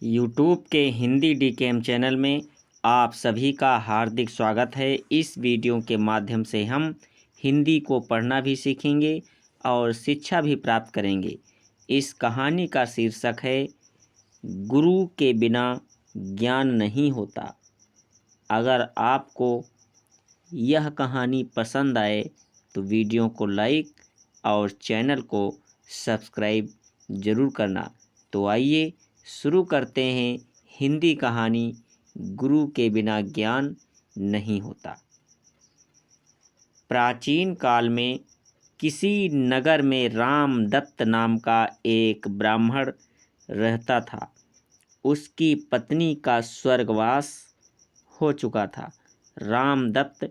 YouTube के Hindi डीकेएम channel में आप सभी का हार्दिक स्वागत है। इस वीडियो के माध्यम से हम हिंदी को पढ़ना भी सीखेंगे और शिक्षा भी प्राप्त करेंगे। इस कहानी का शीर्षक है गुरु के बिना ज्ञान नहीं होता। अगर आपको यह कहानी पसंद आए तो वीडियो को लाइक और चैनल को सब्सक्राइब ज़रूर करना। तो आइए शुरू करते हैं हिंदी कहानी गुरु के बिना ज्ञान नहीं होता। प्राचीन काल में किसी नगर में रामदत्त नाम का एक ब्राह्मण रहता था। उसकी पत्नी का स्वर्गवास हो चुका था। रामदत्त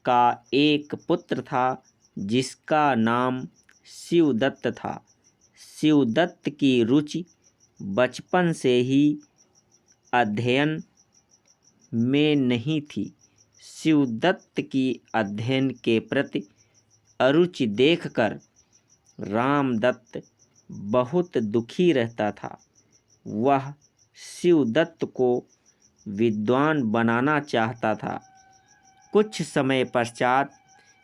का एक पुत्र था जिसका नाम शिवदत्त था। शिवदत्त की रुचि बचपन से ही अध्ययन में नहीं थी। शिवदत्त की अध्ययन के प्रति अरुचि देखकर रामदत्त बहुत दुखी रहता था। वह शिवदत्त को विद्वान बनाना चाहता था। कुछ समय पश्चात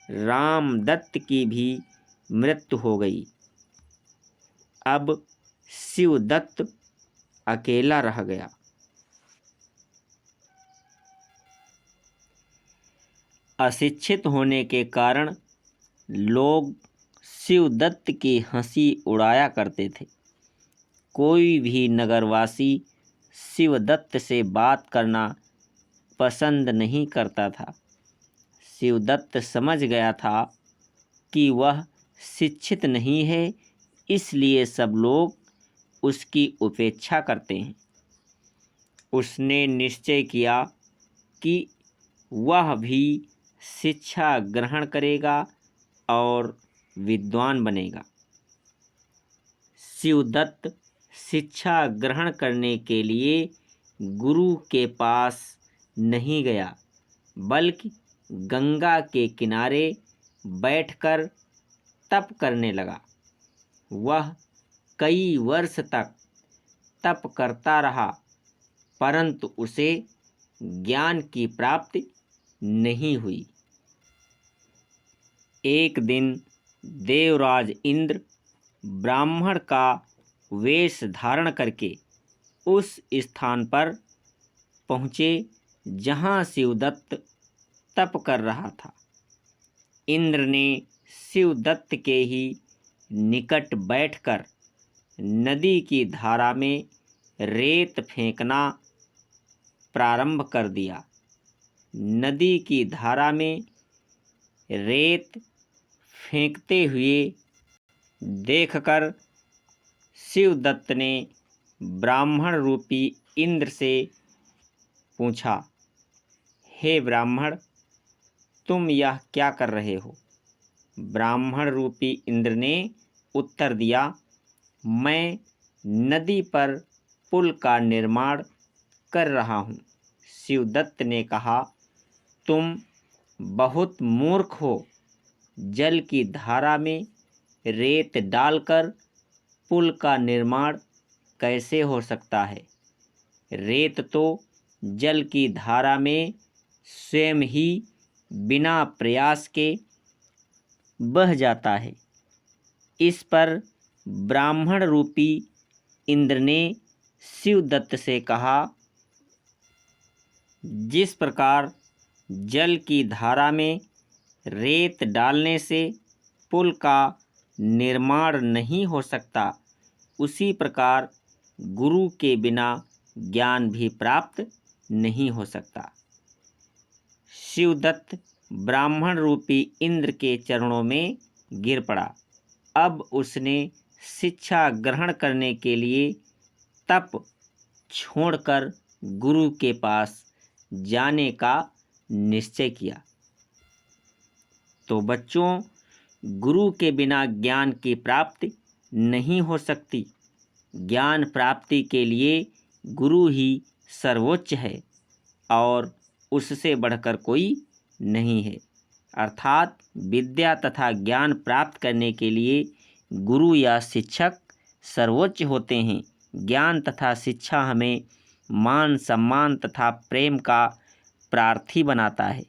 रामदत्त की भी मृत्यु हो गई। अब शिवदत्त अकेला रह गया। अशिक्षित होने के कारण लोग शिवदत्त की हंसी उड़ाया करते थे। कोई भी नगरवासी शिवदत्त से बात करना पसंद नहीं करता था। शिवदत्त समझ गया था कि वह शिक्षित नहीं है, इसलिए सब लोग उसकी उपेक्षा करते हैं। उसने निश्चय किया कि वह भी शिक्षा ग्रहण करेगा और विद्वान बनेगा। शिवदत्त शिक्षा ग्रहण करने के लिए गुरु के पास नहीं गया, बल्कि गंगा के किनारे बैठकर तप करने लगा। वह कई वर्ष तक तप करता रहा, परंतु उसे ज्ञान की प्राप्ति नहीं हुई। एक दिन देवराज इंद्र ब्राह्मण का वेश धारण करके उस स्थान पर पहुँचे जहाँ शिवदत्त तप कर रहा था। इंद्र ने शिवदत्त के ही निकट बैठकर नदी की धारा में रेत फेंकना प्रारंभ कर दिया। नदी की धारा में रेत फेंकते हुए देखकर शिवदत्त ने ब्राह्मण रूपी इंद्र से पूछा, हे ब्राह्मण, तुम यह क्या कर रहे हो? ब्राह्मण रूपी इंद्र ने उत्तर दिया, मैं नदी पर पुल का निर्माण कर रहा हूँ। शिवदत्त ने कहा, तुम बहुत मूर्ख हो। जल की धारा में रेत डालकर पुल का निर्माण कैसे हो सकता है? रेत तो जल की धारा में स्वयं ही बिना प्रयास के बह जाता है। इस पर ब्राह्मण रूपी इंद्र ने शिवदत्त से कहा, जिस प्रकार जल की धारा में रेत डालने से पुल का निर्माण नहीं हो सकता, उसी प्रकार गुरु के बिना ज्ञान भी प्राप्त नहीं हो सकता। शिवदत्त ब्राह्मण रूपी इंद्र के चरणों में गिर पड़ा। अब उसने शिक्षा ग्रहण करने के लिए तप छोड़कर गुरु के पास जाने का निश्चय किया। तो बच्चों, गुरु के बिना ज्ञान की प्राप्ति नहीं हो सकती। ज्ञान प्राप्ति के लिए गुरु ही सर्वोच्च है और उससे बढ़कर कोई नहीं है। अर्थात विद्या तथा ज्ञान प्राप्त करने के लिए गुरु या शिक्षक सर्वोच्च होते हैं। ज्ञान तथा शिक्षा हमें मान सम्मान तथा प्रेम का प्रार्थी बनाता है।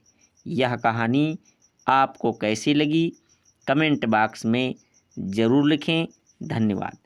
यह कहानी आपको कैसी लगी कमेंट बॉक्स में ज़रूर लिखें। धन्यवाद।